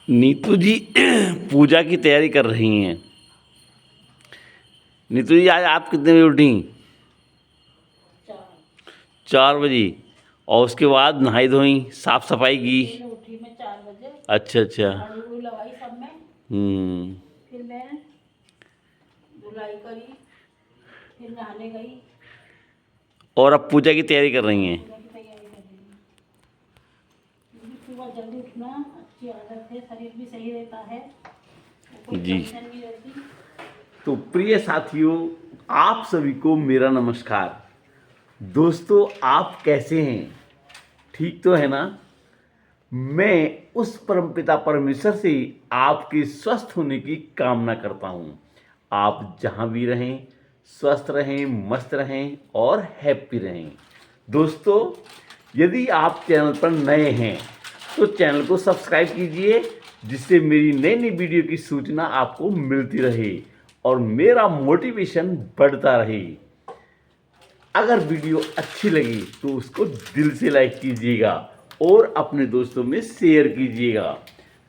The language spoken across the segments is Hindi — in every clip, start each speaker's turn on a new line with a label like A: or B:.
A: नीतू जी पूजा की तैयारी कर रही हैं। नीतू जी आज आप कितने बजे उठी? 4 बजे। और उसके बाद नहाई धोई साफ सफाई की?
B: उठी मैं 4 बजे।
A: अच्छा अच्छा।
B: झाड़ू वाड़ू लगाई सब में।
A: हम्म।
B: फिर मैं धुलाई करी, फिर नहाने गई।
A: और अब पूजा की तैयारी कर रही हैं?
B: पूजा की तैयारी कर रही हूँ क्योंकि सुबह जल्दी उठना अच्छी आदत है, शरीर भी सही रहता है, कोई
A: जी।
B: टेंशन नहीं रहती।
A: तो प्रिय साथियों, आप सभी को मेरा नमस्कार। दोस्तों, आप कैसे हैं? ठीक तो है ना? मैं उस परमपिता परमेश्वर से आपके स्वस्थ होने की कामना करता हूं। आप जहां भी रहें, स्वस्थ रहें, मस्त रहें और हैप्पी रहें। दोस्तों, यदि आप चैनल पर नए हैं तो चैनल को सब्सक्राइब कीजिए, जिससे मेरी नई नई वीडियो की सूचना आपको मिलती रहे और मेरा मोटिवेशन बढ़ता रहे। अगर वीडियो अच्छी लगी तो उसको दिल से लाइक कीजिएगा और अपने दोस्तों में शेयर कीजिएगा।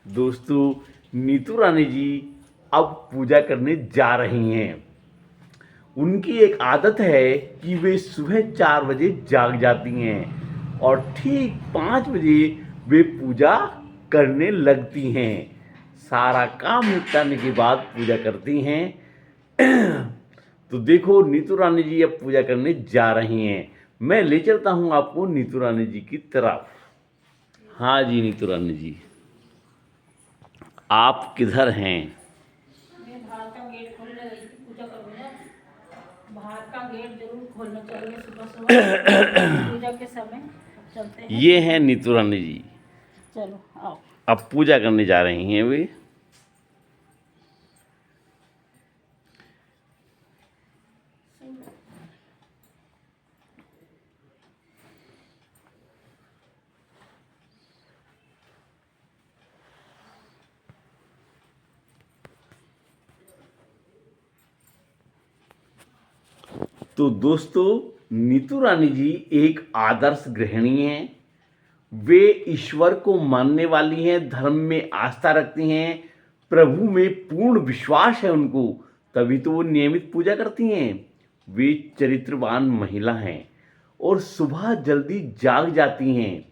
A: दोस्तों, नीतू रानी जी अब पूजा करने जा रही हैं। उनकी एक आदत है कि वे सुबह 4 बजे जाग जाती हैं और ठीक 5 बजे वे पूजा करने लगती हैं। सारा काम निपटाने के बाद पूजा करती हैं। तो देखो, नीतू रानी जी अब पूजा करने जा रही हैं। मैं ले चलता हूं आपको नीतू रानी जी की तरफ। हाँ जी नीतू रानी जी, आप किधर हैं?
B: मैं बाहर का गेट खोलने गई थी पूजा करने। बाहर का गेट जरूर खोलना चाहिए सुबह सुबह पूजा के समय। अब चलते हैं।
A: ये हैं नीतू रानी जी,
B: चलो आओ।
A: अब पूजा करने जा रही हैं वे। तो दोस्तों, नीतू रानी जी एक आदर्श गृहिणी हैं। वे ईश्वर को मानने वाली हैं, धर्म में आस्था रखती हैं, प्रभु में पूर्ण विश्वास है उनको, तभी तो वो नियमित पूजा करती हैं। वे चरित्रवान महिला हैं और सुबह जल्दी जाग जाती हैं।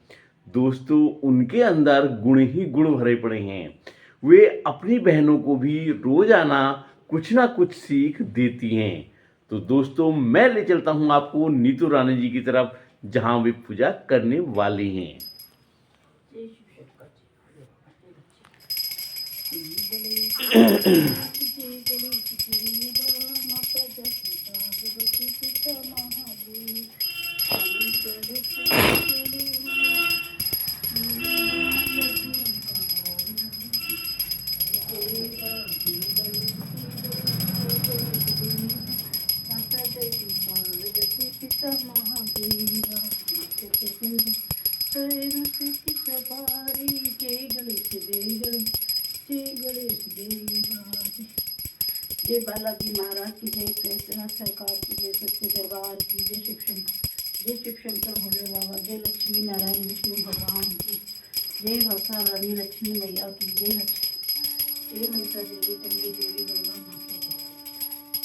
A: दोस्तों, उनके अंदर गुण ही गुण भरे पड़े हैं। वे अपनी बहनों को भी रोजाना कुछ ना कुछ सीख देती हैं। तो दोस्तों, मैं ले चलता हूं आपको नीतू रानी जी की तरफ, जहां वे पूजा करने वाली हैं।
B: जय बालाजी महाराज की जय, कैलाश सरकार की जय, सत्य दरबार की जय, शिव शंकर भोले बाबा, जय लक्ष्मी नारायण विष्णु भगवान की जय, माता रानी लक्ष्मी मैया की जय, जय ममता देवी टंगी देवी दुर्गा माता की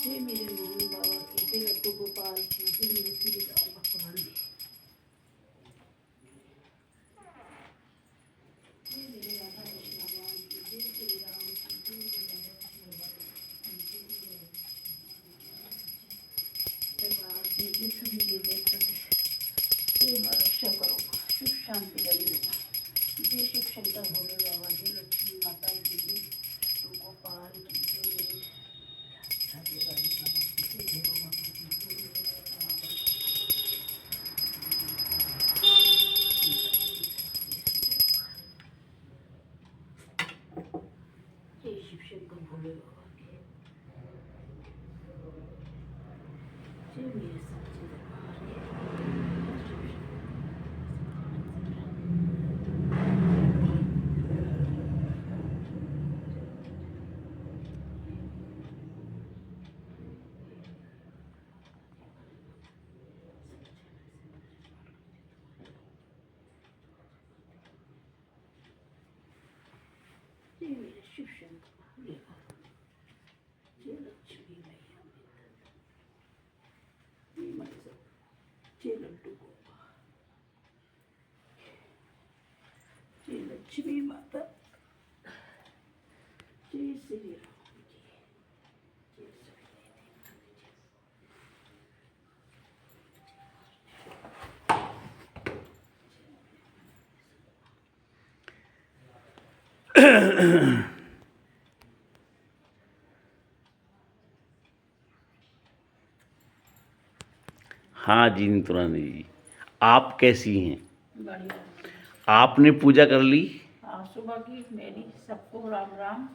B: जय, मेरे मोहन बाबा की जय, लड्डू गोपाल की जय, मेरे श्री राम भगवान की जय, मेरे राधा कृष्ण भगवान की जय, श्री राम की जय, सभी रक्षा करो, सुख शांति बनी रहना। जय शिव शंकर भोले बाबा, जय लक्ष्मी माता की जय, गोपाल की जय, राधे रानी बाबा की जय, जय बाबा की जय, जय शिव शंकर भोले बाबा की जय, मेरे सच्चे दरबार की जय मेरे शिव शंकर देखो, जय लक्ष्मी मैया, जय माता, जय लड्डू गोपाल, जय लक्ष्मी माता, जय श्री राम जी, जय सभी देवता जी।
A: हाँ जी नीतू रानी जी, आप कैसी हैं?
B: बढ़िया।
A: आपने पूजा कर ली?
B: हाँ, सुबह की मेरी सबको राम राम।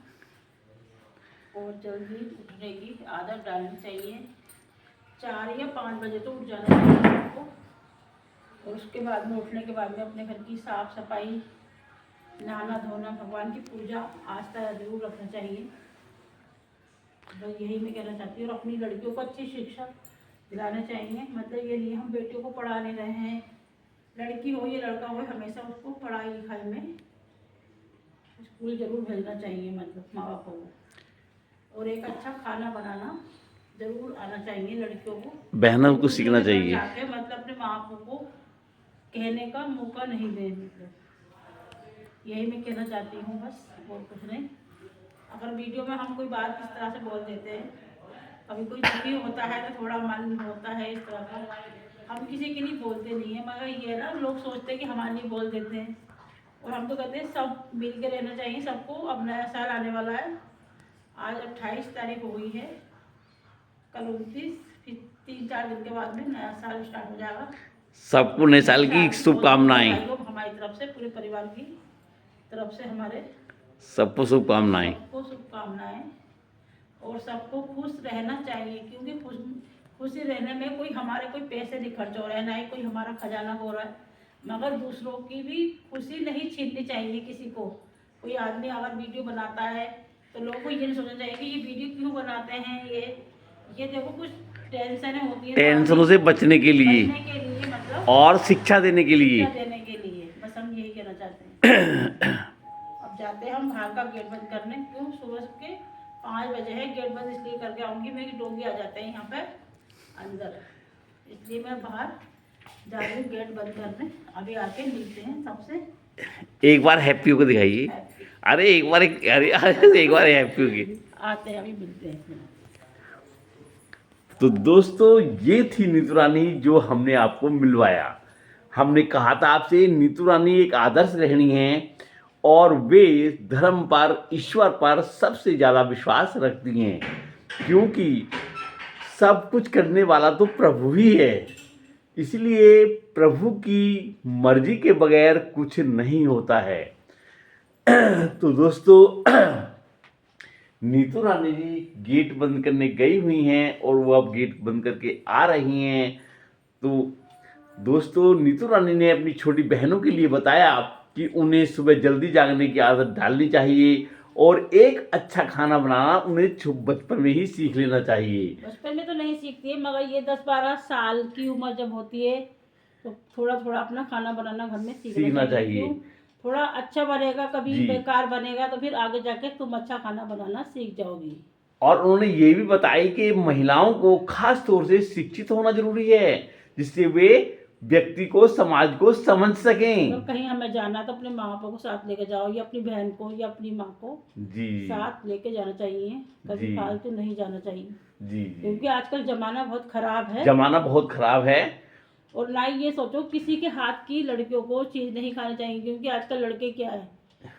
B: और जल्दी उठने की आदत डालनी चाहिए, 4 या 5 बजे तो उठ जाना चाहिए सबको। और उसके बाद में उठने के बाद में अपने घर की साफ सफाई, नहाना धोना, भगवान की पूजा आस्था जरूर रखना चाहिए। बस यही मैं कहना चाहती हूँ। और अपनी लड़कियों को अच्छी शिक्षा दिलाना चाहिए। मतलब ये नहीं हम बेटियों को पढ़ा नहीं रहे हैं, लड़की हो या लड़का हो हमेशा उसको पढ़ाई लिखाई में स्कूल जरूर भेजना चाहिए, मतलब माँ बाप को। और एक अच्छा खाना बनाना जरूर आना चाहिए लड़कियों को,
A: बहनों को सीखना चाहिए।
B: जाके मतलब अपने माँ बाप को कहने का मौका नहीं दे, मतलब यही मैं कहना चाहती हूँ बस, और कुछ नहीं। अगर वीडियो में हम कोई बात इस तरह से बोल देते हैं, कभी कोई दुखी होता है तो थोड़ा मन होता है इस तरह का, हम किसी की नहीं बोलते नहीं है, मगर ये ना लोग सोचते हैं कि हमारे लिए बोल देते हैं। और हम तो कहते हैं सब मिल के रहना चाहिए सबको। अब नया साल आने वाला है, आज 28 तारीख हो गई है, कल 29, फिर 3-4 दिन के बाद में नया साल स्टार्ट हो जाएगा।
A: सबको नए साल की शुभकामनाएं।
B: हमारी तरफ से, पूरे परिवार की तरफ से हमारे
A: सबको शुभकामनाएं।
B: सबको शुभकामनाएं। और सबको खुश रहना चाहिए, क्योंकि खुशी रहने में कोई हमारे कोई पैसे नहीं खर्च हो रहे हैं, ना ही कोई हमारा खजाना हो रहा है, मगर दूसरों की भी खुशी नहीं छीननी चाहिए किसी को। कोई आदमी अगर वीडियो बनाता है तो लोगों को ये नहीं सोचना चाहिए कि ये वीडियो क्यों बनाते हैं। ये देखो कुछ टेंशनें होती है,
A: टेंशनों से बचने के लिए
B: मतलब
A: और शिक्षा देने के लिए।
B: बस हम यही कहना चाहते हैं। अब जाते हैं हम बाहर का गेट बंद करने, क्यों सुबह के 5 बजे है। गेट बंद इसलिए करके आऊँगी, मेरी डॉगी आ जाते हैं यहाँ पे अंदर, इसलिए मैं बाहर जा रही हूँ गेट बंद करने। अभी आके मिलते हैं सबसे।
A: एक बार हैप्पी को दिखाइए। अरे एक बार हैप्पी की
B: आते हैं, अभी मिलते हैं।
A: तो दोस्तों ये थी नीतू रानी जो हमने आपको मिलवाया। हमने कहा था आपसे नीतू रानी एक आदर्श गृहिणी है और वे धर्म पर, ईश्वर पर सबसे ज़्यादा विश्वास रखती हैं, क्योंकि सब कुछ करने वाला तो प्रभु ही है। इसलिए प्रभु की मर्जी के बगैर कुछ नहीं होता है। तो दोस्तों नीतू रानी जी गेट बंद करने गई हुई हैं और वो अब गेट बंद करके आ रही हैं। तो दोस्तों नीतू रानी ने अपनी छोटी बहनों के लिए बताया कि उन्हें सुबह जल्दी जागने की आदत डालनी चाहिए और एक अच्छा खाना बनाना उन्हें बचपन में ही सीख लेना चाहिए।
B: बचपन में तो नहीं सीखती है, मगर ये 10-12 साल की उम्र जब होती है तो थोड़ा थोड़ा अपना खाना बनाना घर में सीखना चाहिए। क्यों? थोड़ा अच्छा बनेगा, कभी बेकार बनेगा तो फिर आगे जाके तुम अच्छा खाना बनाना सीख जाओगी।
A: और उन्होंने ये भी बताया कि महिलाओं को खास तौर से शिक्षित होना जरूरी है, जिससे वे व्यक्ति को, समाज को समझ सकें।
B: तो कहीं हमें जाना तो अपने माँ बाप को साथ लेके जाओ, या अपनी बहन को या अपनी माँ को
A: जी
B: साथ लेके जाना चाहिए, कभी फालतू नहीं जाना चाहिए।
A: जी,
B: क्योंकि आजकल जमाना बहुत खराब है।
A: जमाना बहुत खराब है।
B: और ना ही ये सोचो किसी के हाथ की लड़कियों को चीज़ नहीं खानी चाहिए, क्योंकि आजकल लड़के क्या है,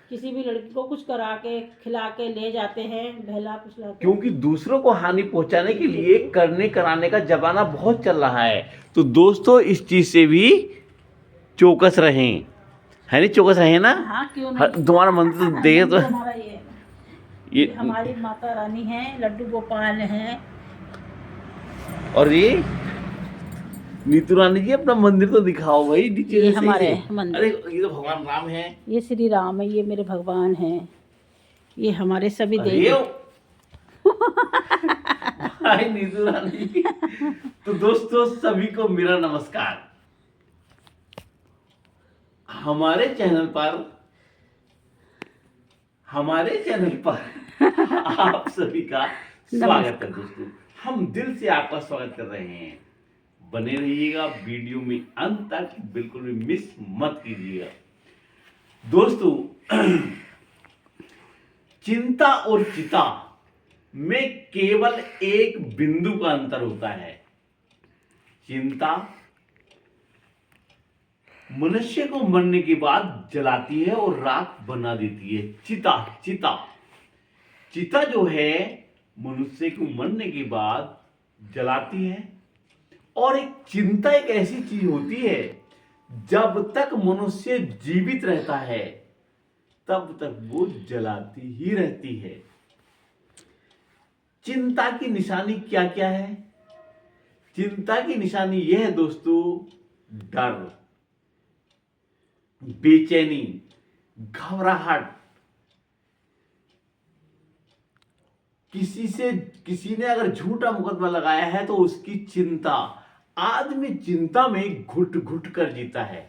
B: किसी भी लड़की को कुछ करा के खिला के ले जाते हैं, बहला फुसला के।
A: क्योंकि दूसरों को हानि पहुंचाने के लिए करने कराने का जमाना बहुत चल रहा है। तो दोस्तों इस चीज से भी चौकस रहें, है नहीं? चौकस रहें ना।
B: हाँ, क्यों नहीं।
A: तुम्हारा मंदिर तो देखे तो
B: हमारा ये हमारी माता रानी है, लड्डू गोपाल हैं।
A: और ये नीतू रानी जी अपना मंदिर तो दिखाओ भाई नीचे।
B: ये हमारे मंदिर।
A: अरे ये तो भगवान राम है,
B: ये श्री राम है, ये मेरे भगवान हैं, ये हमारे सभी देवी।
A: भाई नीतू रानी जी। तो दोस्तों सभी को मेरा नमस्कार। हमारे चैनल पर हमारे चैनल पर आप सभी का स्वागत है दोस्तों। हम दिल से आपका स्वागत कर रहे हैं। बने रहिएगा वीडियो में अंत तक, बिल्कुल भी मिस मत कीजिएगा दोस्तों। चिंता और चिता में केवल एक बिंदु का अंतर होता है। चिंता मनुष्य को मरने के बाद जलाती है और राख बना देती है। चिता चिता चिता जो है मनुष्य को मरने के बाद जलाती है। और एक चिंता एक ऐसी चीज होती है, जब तक मनुष्य जीवित रहता है तब तक वो जलाती ही रहती है। चिंता की निशानी क्या क्या है? चिंता की निशानी यह है दोस्तों, डर, बेचैनी, घबराहट, किसी ने अगर झूठा मुकदमा लगाया है तो उसकी चिंता। आदमी चिंता में घुट घुट कर जीता है।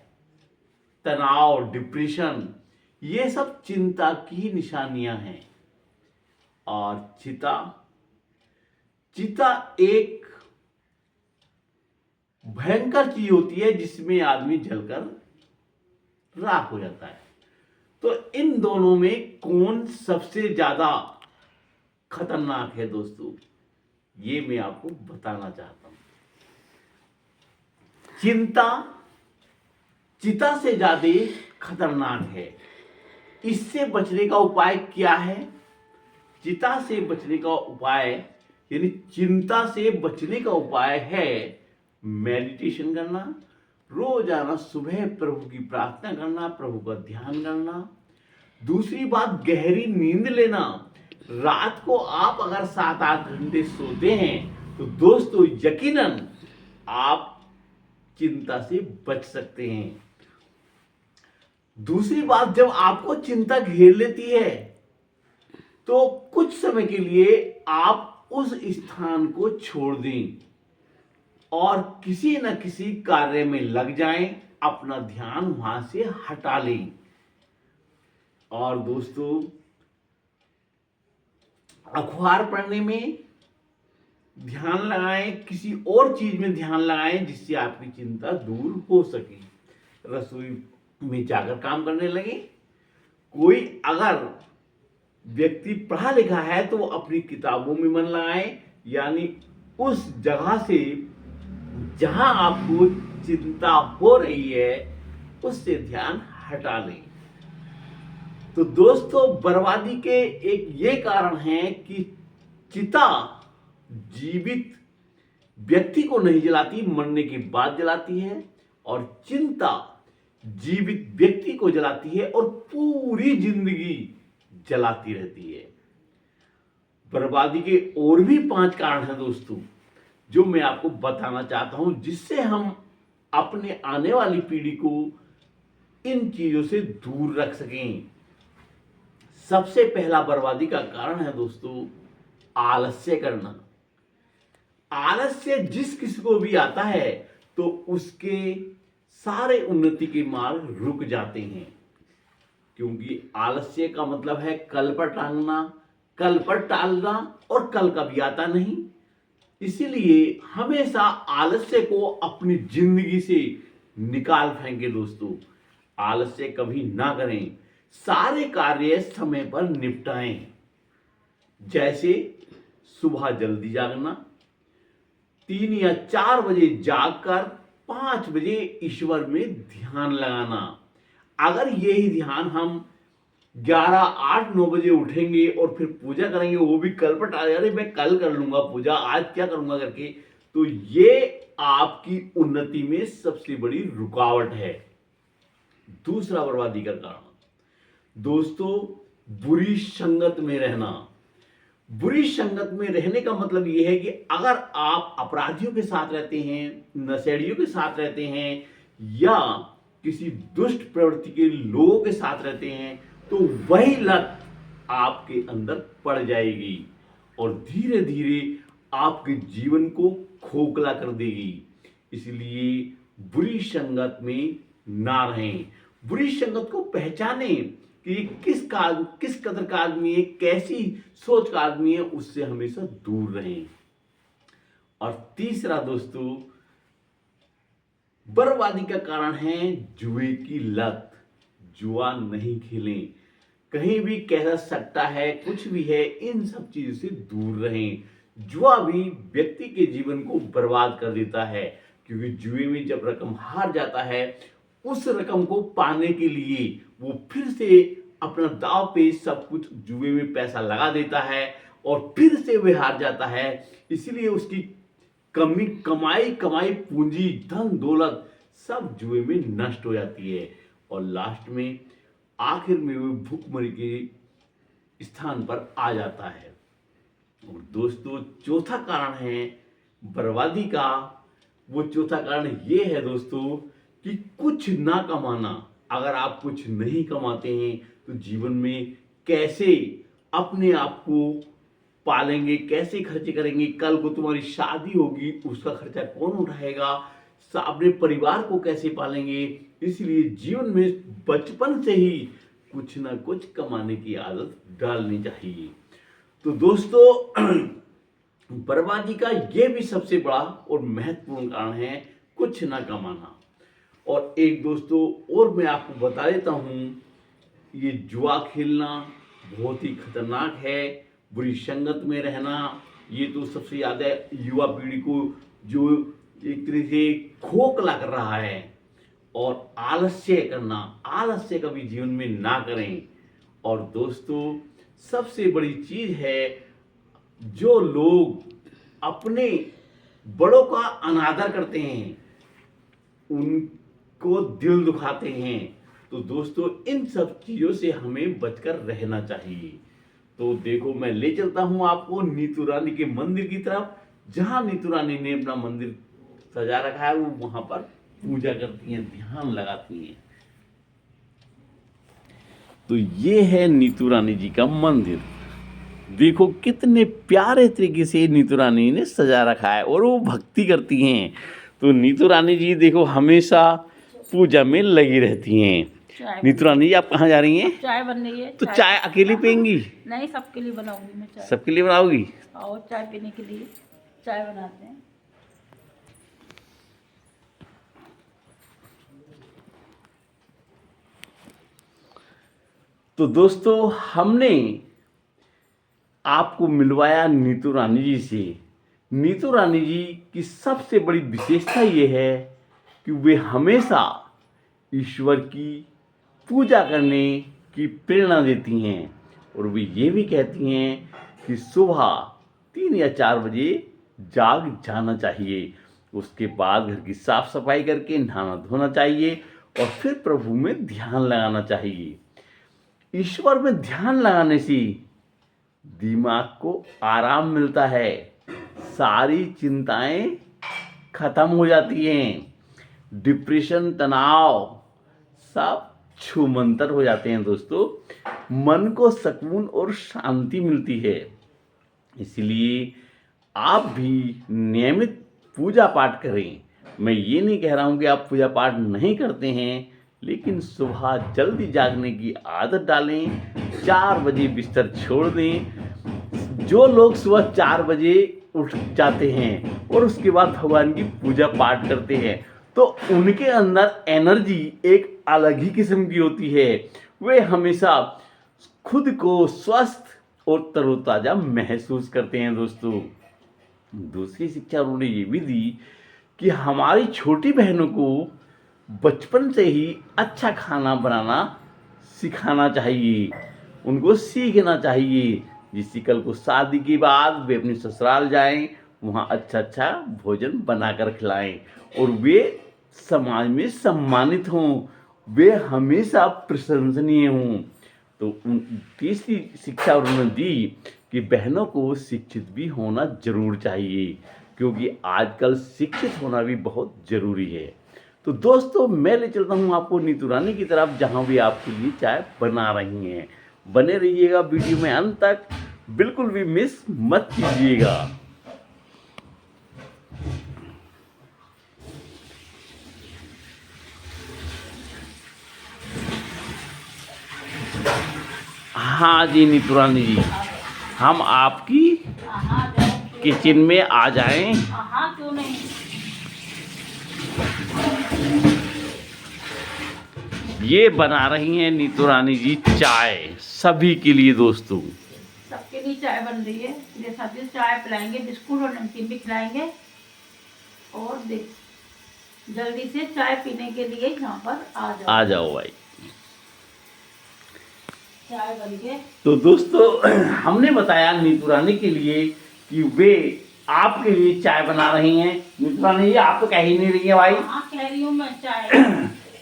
A: तनाव, डिप्रेशन, ये सब चिंता की निशानियां हैं। और चिता चिता एक भयंकर चीज होती है जिसमें आदमी जलकर राख हो जाता है। तो इन दोनों में कौन सबसे ज्यादा खतरनाक है दोस्तों, ये मैं आपको बताना चाहता हूं। चिंता चिता से ज्यादा खतरनाक है। इससे बचने का उपाय क्या है? चिता से बचने का उपाय यानी चिंता से बचने का उपाय है मेडिटेशन करना, रोजाना सुबह प्रभु की प्रार्थना करना, प्रभु का ध्यान करना। दूसरी बात, गहरी नींद लेना। रात को आप अगर 7-8 घंटे सोते हैं तो दोस्तों यकीनन आप चिंता से बच सकते हैं। दूसरी बात, जब आपको चिंता घेर लेती है तो कुछ समय के लिए आप उस स्थान को छोड़ दें और किसी न किसी कार्य में लग जाएं, अपना ध्यान वहां से हटा लें। और दोस्तों, अखबार पढ़ने में ध्यान लगाएं, किसी और चीज में ध्यान लगाएं जिससे आपकी चिंता दूर हो सके। रसोई में जाकर काम करने लगे। कोई अगर व्यक्ति पढ़ा लिखा है तो अपनी किताबों में मन लगाए, यानी उस जगह से जहां आपको चिंता हो रही है उससे ध्यान हटा लें। तो दोस्तों, बर्बादी के एक ये कारण है कि चिता जीवित व्यक्ति को नहीं जलाती, मरने के बाद जलाती है, और चिंता जीवित व्यक्ति को जलाती है और पूरी जिंदगी जलाती रहती है। बर्बादी के और भी 5 कारण हैं दोस्तों, जो मैं आपको बताना चाहता हूं, जिससे हम अपने आने वाली पीढ़ी को इन चीजों से दूर रख सकें। सबसे पहला बर्बादी का कारण है दोस्तों, आलस्य करना। आलस्य जिस किसी को भी आता है तो उसके सारे उन्नति के मार्ग रुक जाते हैं, क्योंकि आलस्य का मतलब है कल पर टांगना, कल पर टालना, और कल कभी आता नहीं। इसीलिए हमेशा आलस्य को अपनी जिंदगी से निकाल फेंके दोस्तों। आलस्य कभी ना करें, सारे कार्य समय पर निपटाएं। जैसे सुबह जल्दी जागना, 3 या 4 बजे जागकर 5 बजे ईश्वर में ध्यान लगाना। अगर यही ध्यान हम 11, 8, 9 बजे उठेंगे और फिर पूजा करेंगे, वो भी कल पर टाल, अरे मैं कल कर लूंगा पूजा, आज क्या करूंगा करके, तो ये आपकी उन्नति में सबसे बड़ी रुकावट है। दूसरा बर्बादी का कारण दोस्तों, बुरी संगत में रहना। बुरी संगत में रहने का मतलब यह है कि अगर आप अपराधियों के साथ रहते हैं, नशेड़ियों के साथ रहते हैं, या किसी दुष्ट प्रवृत्ति के लोगों के साथ रहते हैं, तो वही लत आपके अंदर पड़ जाएगी और धीरे धीरे आपके जीवन को खोखला कर देगी। इसलिए बुरी संगत में ना रहें। बुरी संगत को पहचानें कि ये किस कदर का आदमी है, कैसी सोच का आदमी है, उससे हमेशा दूर रहें। और तीसरा दोस्तों, बर्बादी का कारण है जुए की लत। जुआ नहीं खेलें, कहीं भी कैसा सट्टा है, कुछ भी है, इन सब चीजों से दूर रहें। जुआ भी व्यक्ति के जीवन को बर्बाद कर देता है, क्योंकि जुए में जब रकम हार जाता है, उस रकम को पाने के लिए वो फिर से अपना दांव पे सब कुछ जुए में पैसा लगा देता है और फिर से वह हार जाता है। इसलिए उसकी कमाई पूंजी, धन दौलत सब जुए में नष्ट हो जाती है और लास्ट में आखिर में वो भूखमरी के स्थान पर आ जाता है। और दोस्तों, चौथा कारण है बर्बादी का। वो चौथा कारण ये है दोस्तों कि कुछ ना कमाना। अगर आप कुछ नहीं कमाते हैं तो जीवन में कैसे अपने आप को पालेंगे, कैसे खर्चे करेंगे? कल को तुम्हारी शादी होगी, उसका खर्चा कौन उठाएगा? अपने परिवार को कैसे पालेंगे? इसलिए जीवन में बचपन से ही कुछ ना कुछ कमाने की आदत डालनी चाहिए। तो दोस्तों, बर्बादी का ये भी सबसे बड़ा और महत्वपूर्ण कारण है कुछ ना कमाना। और एक दोस्तों और मैं आपको बता देता हूँ, ये जुआ खेलना बहुत ही खतरनाक है। बुरी संगत में रहना, ये तो सबसे ज़्यादा युवा पीढ़ी को जो एक तरह से खोखला कर रहा है। और आलस्य कभी जीवन में ना करें। और दोस्तों, सबसे बड़ी चीज है, जो लोग अपने बड़ों का अनादर करते हैं, उनको दिल दुखाते हैं। तो दोस्तों, इन सब चीजों से हमें बचकर रहना चाहिए। तो देखो, मैं ले चलता हूं आपको नीतू रानी के मंदिर की तरफ, जहां नीतू रानी ने अपना मंदिर सजा रखा है। वो वहां पर पूजा करती हैं, ध्यान लगाती हैं। तो ये है नीतू रानी जी का मंदिर। देखो कितने प्यारे तरीके से नीतू रानी ने सजा रखा है और वो भक्ति करती हैं। तो नीतू रानी जी देखो हमेशा पूजा में लगी रहती हैं। नीतू रानी जी, आप कहाँ जा रही हैं?
B: चाय बन रही है।
A: तो चाय अकेली पियेंगी?
B: नहीं, सबके लिए बनाऊंगी मैं चाय।
A: सबके लिए बनाओगी?
B: और चाय पीने के लिए चाय बनाते हैं।
A: तो दोस्तों, हमने आपको मिलवाया नीतू रानी जी से। नीतू रानी जी की सबसे बड़ी विशेषता ये है कि वे हमेशा ईश्वर की पूजा करने की प्रेरणा देती हैं। और वे ये भी कहती हैं कि सुबह 3 या 4 बजे जाग जाना चाहिए। उसके बाद घर की साफ सफाई करके नहाना धोना चाहिए और फिर प्रभु में ध्यान लगाना चाहिए। ईश्वर में ध्यान लगाने से दिमाग को आराम मिलता है, सारी चिंताएं खत्म हो जाती हैं, डिप्रेशन, तनाव सब छूमंतर हो जाते हैं। दोस्तों, मन को सुकून और शांति मिलती है। इसलिए आप भी नियमित पूजा पाठ करें। मैं ये नहीं कह रहा हूँ कि आप पूजा पाठ नहीं करते हैं, लेकिन सुबह जल्दी जागने की आदत डालें। 4 बजे बिस्तर छोड़ दें। जो लोग सुबह 4 बजे उठ जाते हैं और उसके बाद भगवान की पूजा पाठ करते हैं, तो उनके अंदर एनर्जी एक अलग ही किस्म की होती है। वे हमेशा खुद को स्वस्थ और तरोताजा महसूस करते हैं। दोस्तों, दूसरी शिक्षा उन्होंने ये भी दी कि हमारी छोटी बहनों को बचपन से ही अच्छा खाना बनाना सिखाना चाहिए, उनको सीखना चाहिए, जिससे कल को शादी के बाद वे अपने ससुराल जाएं, वहाँ अच्छा भोजन बनाकर खिलाएं और वे समाज में सम्मानित हों, वे हमेशा प्रशंसनीय हों। तो तीसरी शिक्षा उन्होंने दी कि बहनों को शिक्षित भी होना जरूर चाहिए, क्योंकि आजकल शिक्षित होना भी बहुत ज़रूरी है। तो दोस्तों, मैं ले चलता हूँ आपको नीतू रानी की तरफ, जहाँ भी आपके लिए चाय बना रही हैं। बने रहिएगा वीडियो में अंत तक, बिल्कुल भी मिस मत कीजिएगा। हाँ जी नीतू रानी जी, हम आपकी
B: हाँ जाओ।
A: किचन में आ जाएं।
B: हाँ क्यों नहीं।
A: ये बना रही हैं नीतू रानी जी चाय सभी के लिए दोस्तों।
B: सबके लिए चाय बन रही है, ये सभी चाय पिलाएंगे, बिस्कुट और नमकीन भी खिलाएंगे। और देख जल्दी से चाय पीने के लिए यहाँ पर
A: आ जाओ भाई।
B: चाय बन के।
A: तो दोस्तों हमने बताया नीतू रानी के लिए कि वे आपके लिए चाय बना रही हैं। नीतू रानी जी आप तो कह ही नहीं रही है भाई।
B: हाँ कह रही हूँ मैं चाय।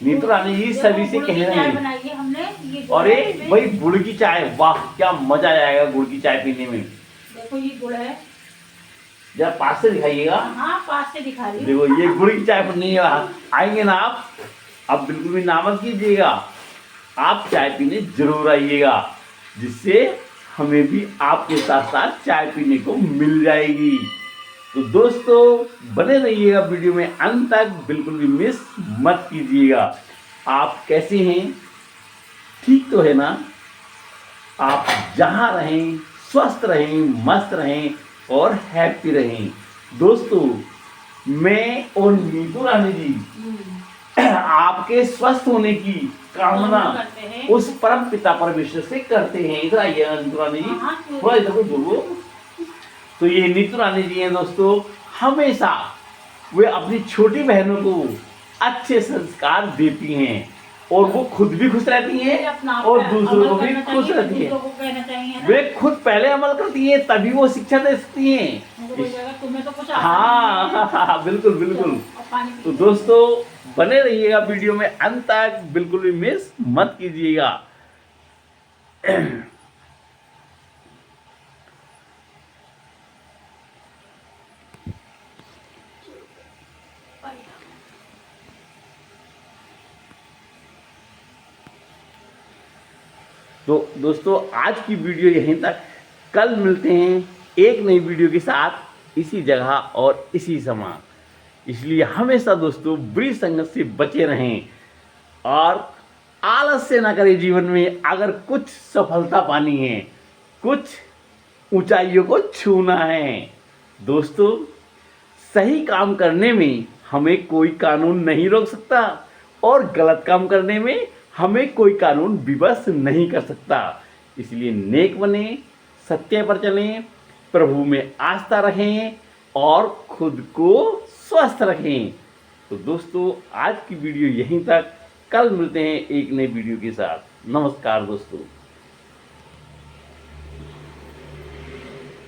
A: नीतू रानी जी सभी से कह रहे
B: चाय
A: हैं।
B: बनाई है हमने, ये गुड़
A: अरे
B: है
A: भाई गुड़ की चाय, वाह क्या मजा आएगा गुड़ की चाय पीने में।
B: देखो ये गुड़ है।
A: जरा पास से दिखाइएगा।
B: हाँ पास से दिखा रही हूँ।
A: देखो ये गुड़ की चाय बननी है। आएंगे ना आप, अब बिल्कुल भी ना मत कीजिएगा, आप चाय पीने जरूर आइएगा, जिससे हमें भी आपके साथ साथ चाय पीने को मिल जाएगी। तो दोस्तों बने रहिएगा वीडियो में अंत तक, बिल्कुल भी मिस मत कीजिएगा। आप कैसे हैं, ठीक तो है ना? आप जहाँ रहें स्वस्थ रहें, मस्त रहें और हैप्पी रहें। दोस्तों मैं और नीतू रानी जी आपके स्वस्थ होने की कामना
B: करते हैं।
A: उस परम पिता परमेश्वर से करते हैं। इधर आइए नीतू रानी जी, थोड़ा इधर को झुको। तो ये नीतू रानी जी हैं दोस्तों, हमेशा वे अपनी छोटी बहनों को अच्छे संस्कार देती हैं और वो खुद भी खुश रहती हैं और दूसरों को भी खुश रहती हैं। वे खुद पहले अमल करती हैं तभी वो शिक्षा दे सकती हैं।
B: तुम्हें तो कुछ
A: हाँ बिल्कुल बिल्कुल। तो दोस्तों बने रहिएगा वीडियो में अंत तक, बिल्कुल भी मिस मत कीजिएगा। तो दोस्तों आज की वीडियो यहीं तक, कल मिलते हैं एक नई वीडियो के साथ इसी जगह और इसी समय। इसलिए हमेशा दोस्तों बुरी संगत से बचे रहें और आलस से ना करें। जीवन में अगर कुछ सफलता पानी है, कुछ ऊंचाइयों को छूना है, दोस्तों सही काम करने में हमें कोई कानून नहीं रोक सकता और गलत काम करने में हमें कोई कानून विवश नहीं कर सकता। इसलिए नेक बने, सत्य पर चलें, प्रभु में आस्था रखें और खुद को स्वस्थ रखें। तो दोस्तों आज की वीडियो यहीं तक, कल मिलते हैं एक नए वीडियो के साथ। नमस्कार दोस्तों।